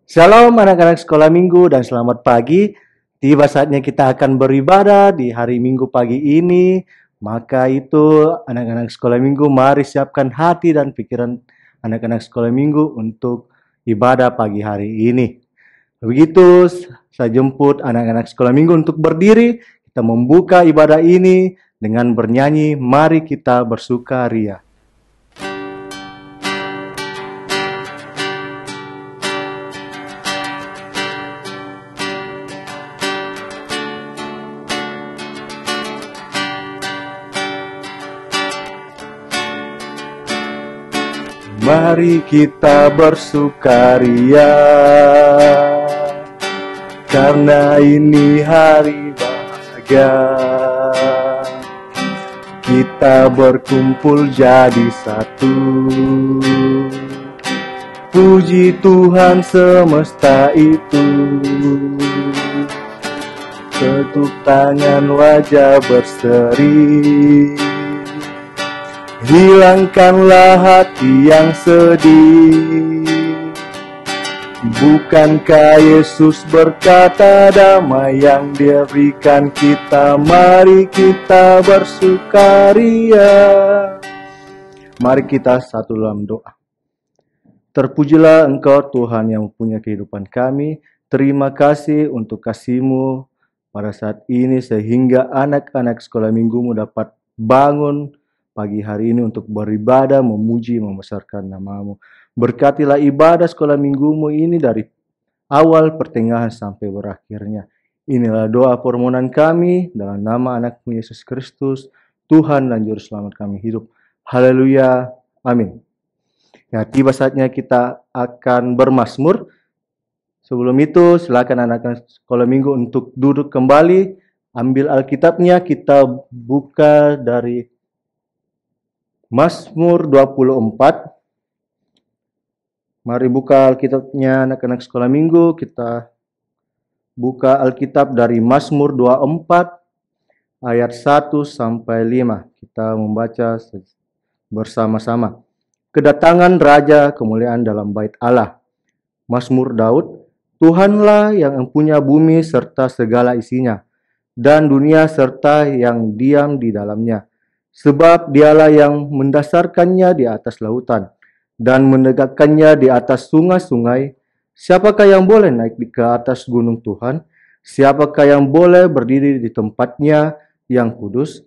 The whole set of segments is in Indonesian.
Shalom anak-anak sekolah minggu dan selamat pagi. Tiba saatnya kita akan beribadah di hari minggu pagi ini. Maka itu anak-anak sekolah minggu mari siapkan hati dan pikiran anak-anak sekolah minggu untuk ibadah pagi hari ini. Begitu saya jemput anak-anak sekolah minggu untuk berdiri. Kita membuka ibadah ini dengan bernyanyi Mari Kita Bersukaria. Mari kita bersukaria, karena ini hari bahagia. Kita berkumpul jadi satu. Puji Tuhan semesta itu. Tepuk tangan wajah berseri. Hilangkanlah hati yang sedih. Bukankah Yesus berkata damai yang Dia berikan kita? Mari kita bersukaria. Mari kita satu dalam doa. Terpujilah Engkau Tuhan yang mempunyai kehidupan kami. Terima kasih untuk kasih-Mu pada saat ini sehingga anak-anak sekolah minggumu dapat bangun pagi hari ini untuk beribadah, memuji, membesarkan nama-Mu. Berkatilah ibadah sekolah minggumu ini dari awal, pertengahan, sampai berakhirnya. Inilah doa permohonan kami dalam nama anak-Mu Yesus Kristus, Tuhan dan Juru Selamat kami hidup. Haleluya. Amin. Ya, tiba saatnya kita akan bermazmur. Sebelum itu, silakan anak-anak sekolah minggu untuk duduk kembali. Ambil Alkitabnya, kita buka dari Mazmur 24. Mari buka Alkitabnya anak-anak sekolah minggu. Kita buka Alkitab dari Mazmur 24 ayat 1 sampai 5. Kita membaca bersama-sama. Kedatangan Raja kemuliaan dalam bait Allah. Mazmur Daud. Tuhanlah yang mempunyai bumi serta segala isinya, dan dunia serta yang diam di dalamnya. Sebab Dialah yang mendasarkannya di atas lautan dan menegakkannya di atas sungai-sungai. Siapakah yang boleh naik ke atas gunung Tuhan? Siapakah yang boleh berdiri di tempatnya yang kudus?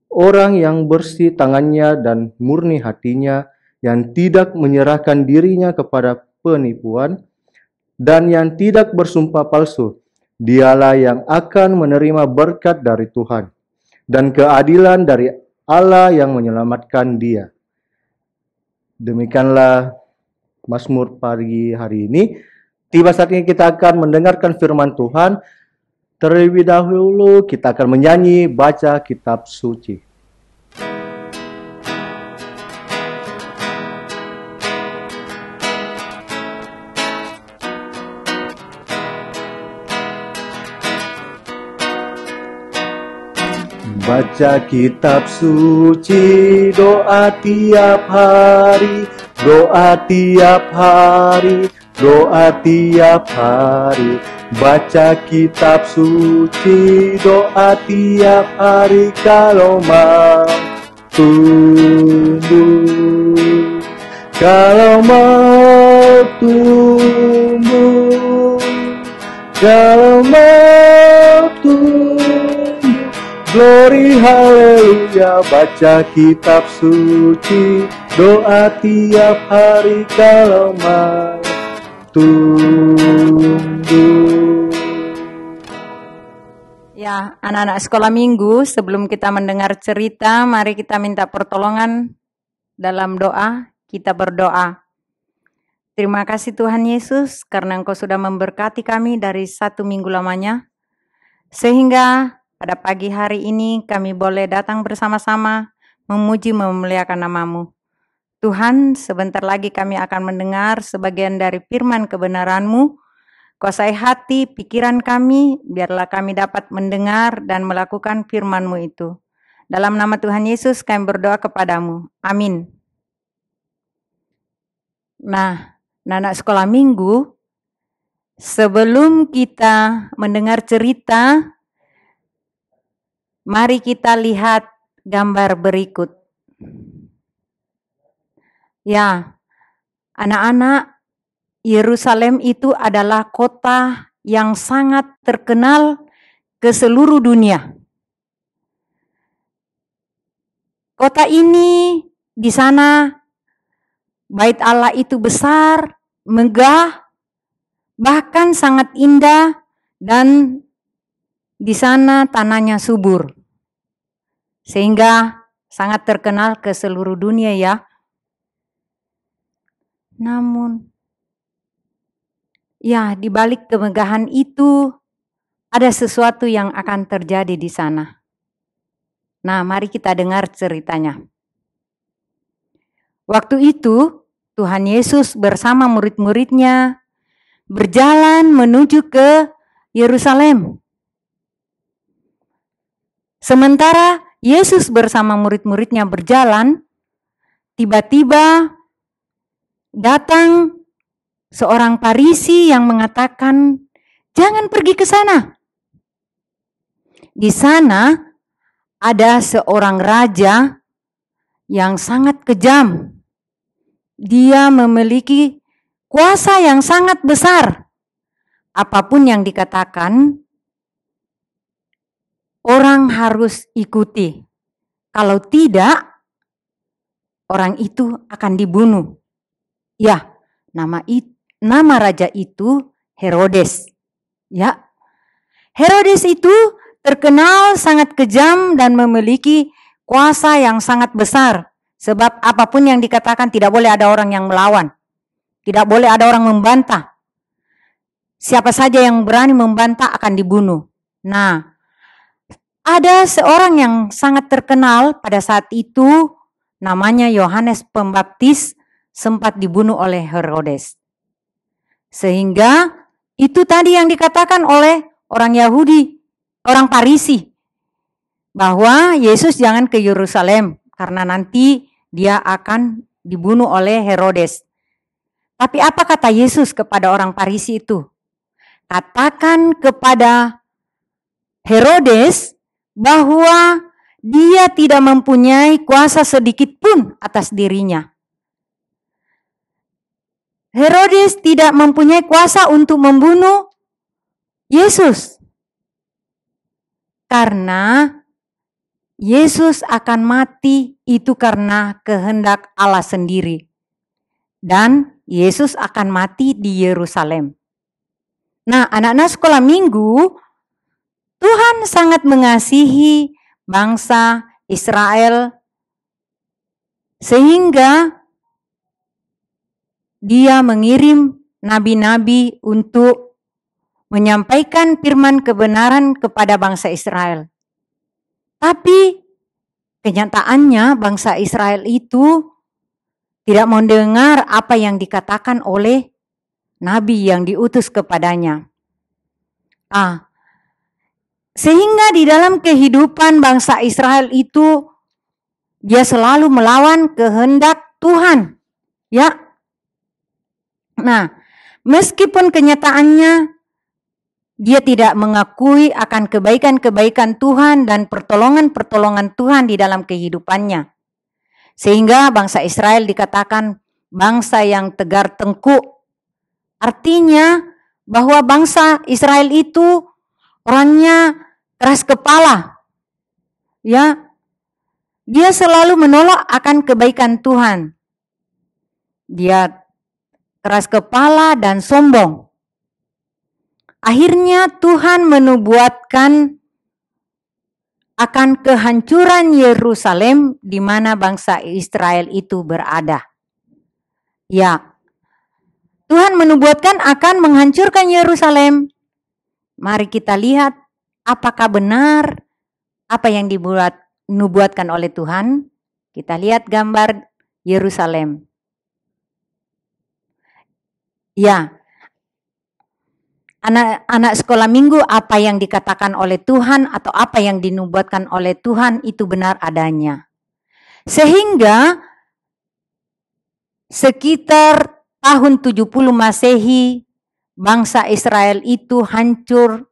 Orang yang bersih tangannya dan murni hatinya, yang tidak menyerahkan dirinya kepada penipuan, dan yang tidak bersumpah palsu. Dialah yang akan menerima berkat dari Tuhan dan keadilan dari Allah yang menyelamatkan dia. Demikianlah Mazmur pagi hari ini. Tiba saatnya kita akan mendengarkan firman Tuhan. Terlebih dahulu kita akan menyanyi baca kitab suci. Baca kitab suci, doa tiap hari, doa tiap hari, doa tiap hari. Baca kitab suci, doa tiap hari kalau mau tumbuh. Kalau mau tumbuh, kalau mau tumbuh. Glory haleluya, baca kitab suci, doa tiap hari kalau mau tumbuh. Ya, anak-anak sekolah minggu, sebelum kita mendengar cerita, mari kita minta pertolongan dalam doa. Kita berdoa. Terima kasih Tuhan Yesus, karena Engkau sudah memberkati kami dari 1 minggu lamanya, sehingga pada pagi hari ini kami boleh datang bersama-sama memuji memuliakan nama-Mu. Tuhan, sebentar lagi kami akan mendengar sebagian dari firman kebenaran-Mu. Kuasai hati, pikiran kami, biarlah kami dapat mendengar dan melakukan firman-Mu itu. Dalam nama Tuhan Yesus kami berdoa kepadamu. Amin. Nah, anak sekolah minggu, Sebelum kita mendengar cerita, mari kita lihat gambar berikut. Ya, anak-anak, Yerusalem itu adalah kota yang sangat terkenal ke seluruh dunia. Kota ini, di sana Bait Allah itu besar, megah, bahkan sangat indah, dan di sana tanahnya subur. Sehingga sangat terkenal ke seluruh dunia ya. Namun, ya di balik kemegahan itu ada sesuatu yang akan terjadi di sana. Nah, mari kita dengar ceritanya. Waktu itu, Tuhan Yesus bersama murid-muridnya berjalan menuju ke Yerusalem. Sementara Yesus bersama murid-muridnya berjalan, tiba-tiba datang seorang Farisi yang mengatakan, "Jangan pergi ke sana." Di sana ada seorang raja yang sangat kejam. Dia memiliki kuasa yang sangat besar. Apapun yang dikatakan, orang harus ikuti. Kalau tidak, orang itu akan dibunuh. Ya, nama raja itu Herodes. Ya, Herodes itu terkenal sangat kejam dan memiliki kuasa yang sangat besar. Sebab apapun yang dikatakan tidak boleh ada orang yang melawan. Tidak boleh ada orang membantah. Siapa saja yang berani membantah akan dibunuh. Nah, ada seorang yang sangat terkenal pada saat itu, namanya Yohanes Pembaptis, sempat dibunuh oleh Herodes. Sehingga itu tadi yang dikatakan oleh orang Yahudi, orang Farisi, bahwa Yesus jangan ke Yerusalem karena nanti dia akan dibunuh oleh Herodes. Tapi apa kata Yesus kepada orang Farisi itu? Katakan kepada Herodes bahwa dia tidak mempunyai kuasa sedikit pun atas dirinya. Herodes tidak mempunyai kuasa untuk membunuh Yesus. Karena Yesus akan mati itu karena kehendak Allah sendiri. Dan Yesus akan mati di Yerusalem. Nah, anak-anak sekolah minggu, Tuhan sangat mengasihi bangsa Israel sehingga Dia mengirim nabi-nabi untuk menyampaikan firman kebenaran kepada bangsa Israel. Tapi kenyataannya bangsa Israel itu tidak mendengar apa yang dikatakan oleh nabi yang diutus kepadanya. Sehingga di dalam kehidupan bangsa Israel itu dia selalu melawan kehendak Tuhan. Ya. Nah, meskipun kenyataannya dia tidak mengakui akan kebaikan-kebaikan Tuhan dan pertolongan-pertolongan Tuhan di dalam kehidupannya. Sehingga bangsa Israel dikatakan bangsa yang tegar tengkuk. Artinya bahwa bangsa Israel itu orangnya keras kepala. Ya, dia selalu menolak akan kebaikan Tuhan. Dia keras kepala dan sombong. Akhirnya Tuhan menubuatkan akan kehancuran Yerusalem di mana bangsa Israel itu berada. Ya, Tuhan menubuatkan akan menghancurkan Yerusalem. Mari kita lihat apakah benar apa yang dinubuatkan oleh Tuhan. Kita lihat gambar Yerusalem. Ya, anak-anak sekolah minggu, apa yang dikatakan oleh Tuhan atau apa yang dinubuatkan oleh Tuhan itu benar adanya. Sehingga sekitar tahun 70 Masehi bangsa Israel itu hancur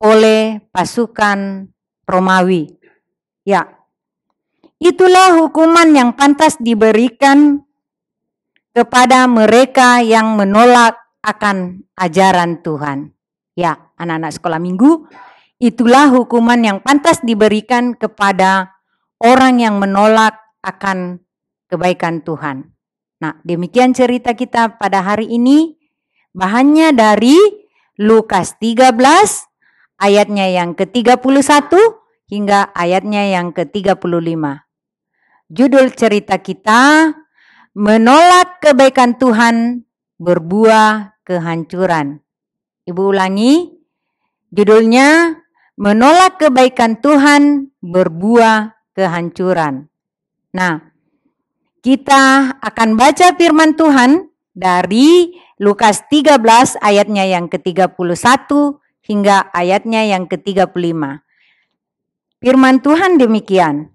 oleh pasukan Romawi. Ya, itulah hukuman yang pantas diberikan kepada mereka yang menolak akan ajaran Tuhan. Ya, anak-anak sekolah minggu, itulah hukuman yang pantas diberikan kepada orang yang menolak akan kebaikan Tuhan. Nah, demikian cerita kita pada hari ini. Bahannya dari Lukas 13 ayatnya yang ke-31 hingga ayatnya yang ke-35. Judul cerita kita, menolak kebaikan Tuhan berbuah kehancuran. Ibu ulangi, judulnya menolak kebaikan Tuhan berbuah kehancuran. Nah, kita akan baca firman Tuhan dari Lukas 13 ayatnya yang ke-31 hingga ayatnya yang ke-35. Firman Tuhan demikian.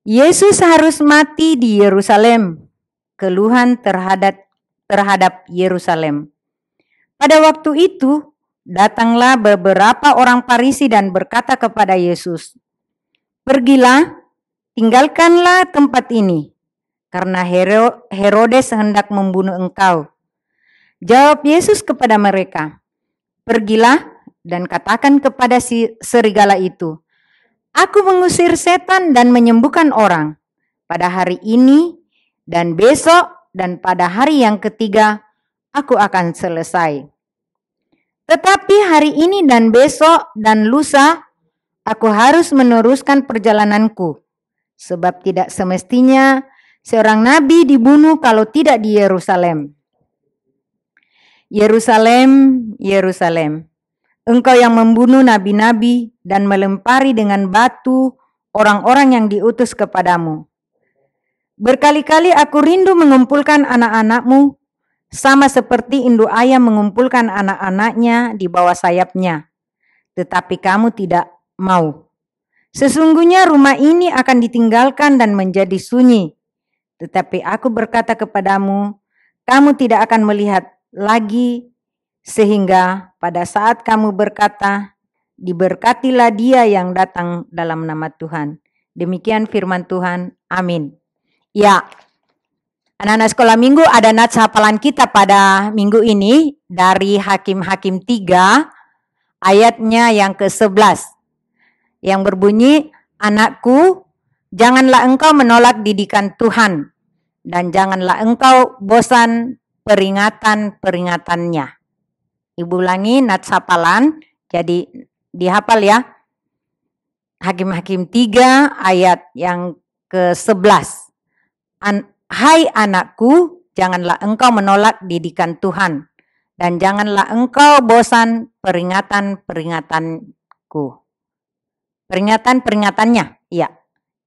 Yesus harus mati di Yerusalem. Keluhan terhadap Yerusalem. Pada waktu itu, datanglah beberapa orang Farisi dan berkata kepada Yesus, "Pergilah, tinggalkanlah tempat ini, karena Herodes hendak membunuh engkau." Jawab Yesus kepada mereka, "Pergilah dan katakan kepada si serigala itu, Aku mengusir setan dan menyembuhkan orang pada hari ini dan besok dan pada hari yang ketiga aku akan selesai. Tetapi hari ini dan besok dan lusa aku harus meneruskan perjalananku, sebab tidak semestinya seorang nabi dibunuh kalau tidak di Yerusalem. Yerusalem, Yerusalem, engkau yang membunuh nabi-nabi dan melempari dengan batu orang-orang yang diutus kepadamu. Berkali-kali aku rindu mengumpulkan anak-anakmu, sama seperti induk ayam mengumpulkan anak-anaknya di bawah sayapnya. Tetapi kamu tidak mau. Sesungguhnya rumah ini akan ditinggalkan dan menjadi sunyi. Tetapi aku berkata kepadamu, kamu tidak akan melihat lagi, sehingga pada saat kamu berkata, diberkatilah dia yang datang dalam nama Tuhan. Demikian firman Tuhan. Amin. Ya, anak-anak sekolah minggu, ada nats hafalan kita pada minggu ini dari Hakim-Hakim 3 ayatnya yang ke-11 yang berbunyi, "Anakku, janganlah engkau menolak didikan Tuhan dan janganlah engkau bosan peringatan-peringatannya." Ibu ulangi nats hafalan, jadi dihafal ya. Hakim-Hakim 3 ayat yang ke-11. Hai anakku, janganlah engkau menolak didikan Tuhan, dan janganlah engkau bosan peringatan-peringatanku. Peringatan-peringatannya, ya.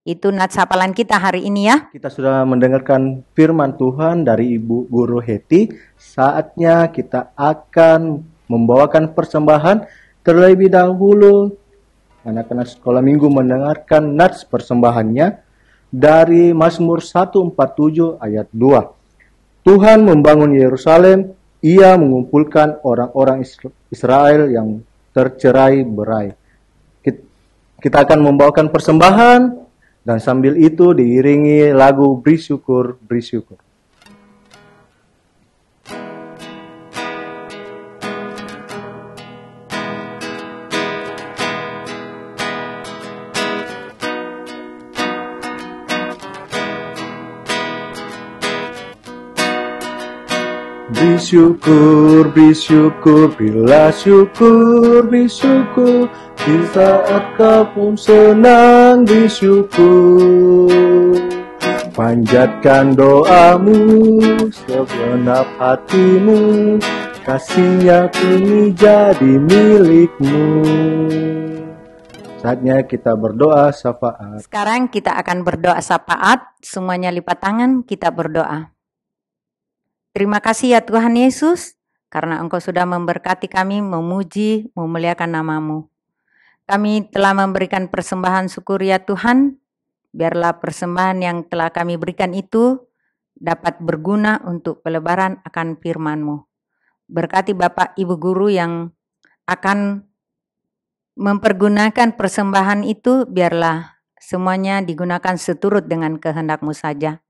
Itu nats hafalan kita hari ini ya. Kita sudah mendengarkan firman Tuhan dari Ibu Guru Heti. Saatnya kita akan membawakan persembahan. Terlebih dahulu, anak-anak sekolah minggu mendengarkan nats persembahannya dari Mazmur 147 ayat 2. Tuhan membangun Yerusalem, ia mengumpulkan orang-orang Israel yang tercerai-berai. Kita akan membawakan persembahan dan sambil itu diiringi lagu Beri Syukur, Beri Syukur. Beri syukur, beri syukur, berilah syukur, beri syukur. Di saat kau pun senang, beri syukur. Panjatkan doamu, segenap hatimu, kasihnya kini jadi milikmu. Saatnya kita berdoa syafaat. Sekarang kita akan berdoa syafaat, semuanya lipat tangan, kita berdoa. Terima kasih ya Tuhan Yesus, karena Engkau sudah memberkati kami, memuji, memuliakan nama-Mu. Kami telah memberikan persembahan syukur ya Tuhan, biarlah persembahan yang telah kami berikan itu dapat berguna untuk pelebaran akan firman-Mu. berkati Bapak Ibu Guru yang akan mempergunakan persembahan itu, biarlah semuanya digunakan seturut dengan kehendak-Mu saja.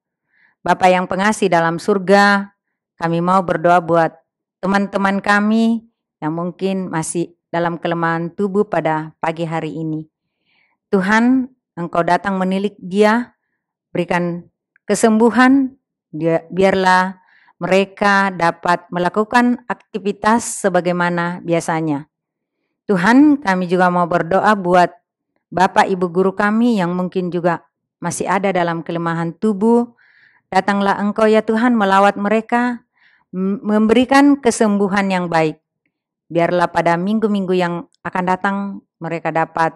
Bapa yang pengasih dalam surga, kami mau berdoa buat teman-teman kami yang mungkin masih dalam kelemahan tubuh pada pagi hari ini. Tuhan, Engkau datang menilik dia, berikan kesembuhan, biarlah mereka dapat melakukan aktivitas sebagaimana biasanya. Tuhan, kami juga mau berdoa buat Bapak Ibu Guru kami yang mungkin juga masih ada dalam kelemahan tubuh. Datanglah Engkau ya Tuhan melawat mereka, memberikan kesembuhan yang baik. Biarlah pada minggu-minggu yang akan datang mereka dapat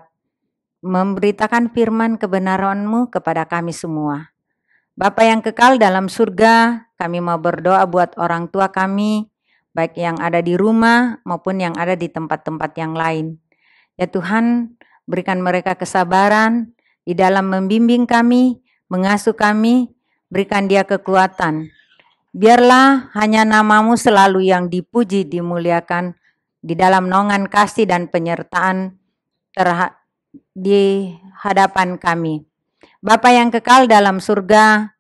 memberitakan firman kebenaran-Mu kepada kami semua. Bapa yang kekal dalam surga, kami mau berdoa buat orang tua kami, baik yang ada di rumah maupun yang ada di tempat-tempat yang lain. Ya Tuhan, berikan mereka kesabaran di dalam membimbing kami, mengasuh kami, berikan dia kekuatan. Biarlah hanya nama-Mu selalu yang dipuji, dimuliakan di dalam naungan kasih dan penyertaan di hadapan kami. Bapa yang kekal dalam surga,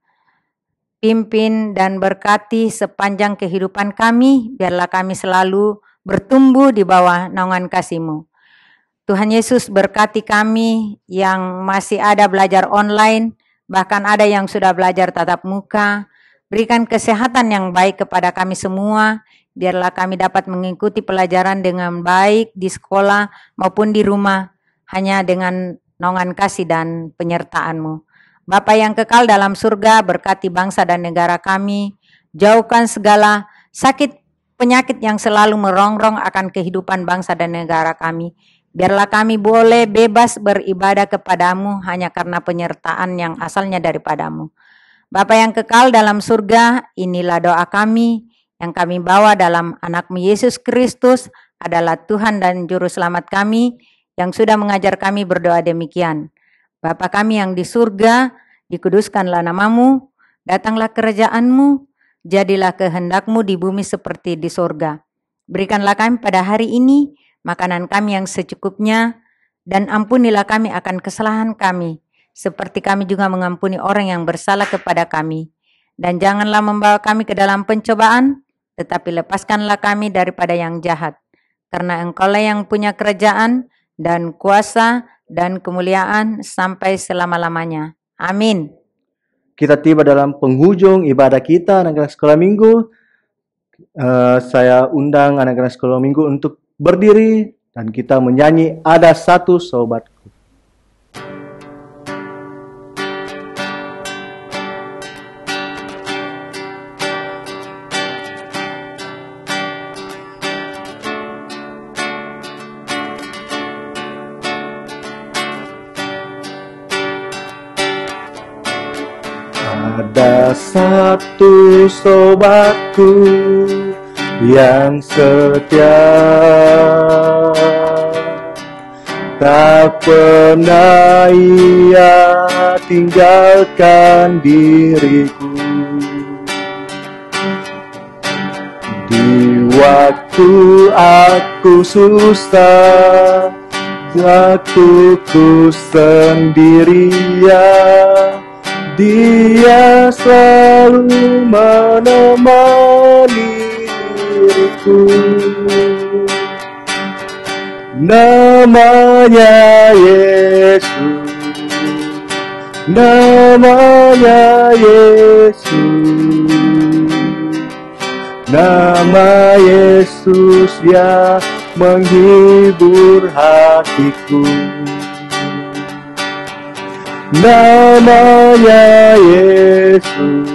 pimpin dan berkati sepanjang kehidupan kami, biarlah kami selalu bertumbuh di bawah naungan kasih-Mu. Tuhan Yesus berkati kami yang masih ada belajar online, bahkan ada yang sudah belajar tatap muka. Berikan kesehatan yang baik kepada kami semua, biarlah kami dapat mengikuti pelajaran dengan baik di sekolah maupun di rumah, hanya dengan naungan kasih dan penyertaan-Mu. Bapa yang kekal dalam surga, berkati bangsa dan negara kami, jauhkan segala sakit penyakit yang selalu merongrong akan kehidupan bangsa dan negara kami. Biarlah kami boleh bebas beribadah kepadamu hanya karena penyertaan yang asalnya daripadamu. Bapa yang kekal dalam surga, inilah doa kami yang kami bawa dalam anak-Mu Yesus Kristus adalah Tuhan dan Juru Selamat kami yang sudah mengajar kami berdoa demikian. Bapa kami yang di surga, dikuduskanlah nama-Mu, datanglah kerajaan-Mu, jadilah kehendak-Mu di bumi seperti di surga. Berikanlah kami pada hari ini makanan kami yang secukupnya, dan ampunilah kami akan kesalahan kami, seperti kami juga mengampuni orang yang bersalah kepada kami. Dan janganlah membawa kami ke dalam pencobaan, tetapi lepaskanlah kami daripada yang jahat. Karena Engkau-lah yang punya kerajaan dan kuasa dan kemuliaan sampai selama-lamanya. Amin. Kita tiba dalam penghujung ibadah kita anak-anak sekolah minggu. Saya undang anak-anak sekolah minggu untuk berdiri dan kita menyanyi Ada Satu Sobatku. Ada satu sobatku yang setia, tak pernah ia tinggalkan diriku. Di waktu aku susah, waktuku sendirian, Dia selalu menemani diriku. Namanya Yesus, namanya Yesus, nama Yesus yang menghibur hatiku. Namanya Yesus,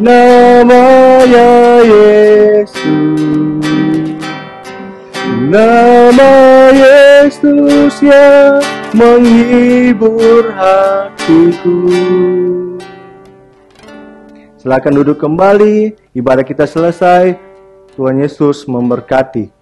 namanya Yesus, nama Yesus yang menghibur hatiku. Silakan duduk kembali, ibadah kita selesai. Tuhan Yesus memberkati.